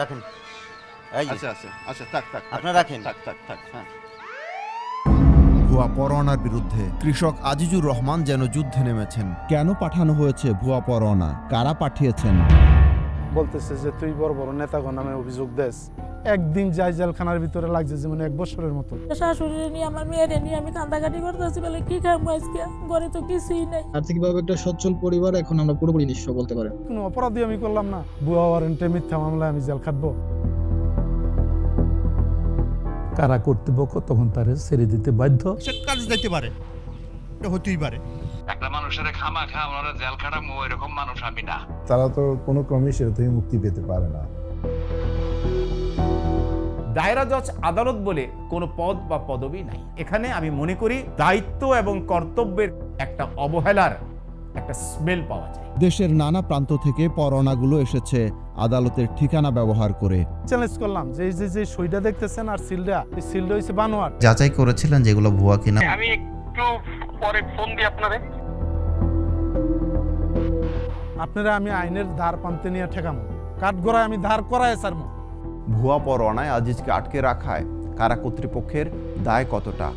রাখেন। এই যে, আচ্ছা আচ্ছা আচ্ছা, থাক থাক থাক, আপনারা রাখেন। থাক থাক থাক, হ্যাঁ। ভুয়া পরোয়ানার বিরুদ্ধে কৃষক আজিজুর রহমান যেন যুদ্ধে নেমেছেন। কেন পাঠানো হয়েছে ভুয়া পরোয়ানা, কারা পাঠিয়েছেন? বলতেছে যে তুই বড় বড় নেতাগণ নামে অভিযোগ দেস। একদিন যাই জেলখানার ভিতরে লাগছে যেমন 1 বছরের মতো। শাশুড়ি নিয়ে আমার মেয়েরে নিয়ে আমি কান্দাকাটি করতেছি, বলে কি খাবো আজকে, ঘরে তো কিছুই নাই। আর্থিকভাবে একটা সচ্ছল পরিবার, এখন আমরা পুরোপুরি নিঃস্ব বলতে পারেন। কোনো অপরাধী আমি করলাম না, ভুয়া ওয়ারেন্টে মিথ্যা মামলায় আমি জেল খাটবো। কারা কর্তৃপক্ষ তখন তারে ছেড়ে দিতে বাধ্য। সে কাজ দিতে পারে, এটা হতেই পারে। একটা মানুষের খামাখা ওনারা জেল খাটামো এরকম মানুষ আমি না। তারা তো কোনো ক্রমেই সেটা থেকে মুক্তি পেতে পারে না। দায়রা জজ আদালত বলে কোনো পদ বা পদবি নাই। এখানে আমি মনে করি দায়িত্ব এবং কর্তব্যের একটা অবহেলার একটা স্মেল পাওয়া যায়। দেশের নানা প্রান্ত থেকে পরোয়ানাগুলো এসেছে আদালতের ঠিকানা ব্যবহার করে। চ্যালেঞ্জ করলাম যে এই যে সইটা দেখতেছেন আর সিলটা, এই সিলটা হইছে বানোয়াট। যাচাই করেছিলেন যেগুলো ভুয়া কিনা? আমি একটু পরে ফোন দিই আপনারে। আপনারা আমি আইনের ধার পান্তে নিয়ে ঠেকামো, কাঠগড়ায় আমি ধার করায় ছাড়বো। ভুয়া পরোয়ানায় আজিজকে আটকে রাখায় কারা কর্তৃপক্ষের দায় কতটা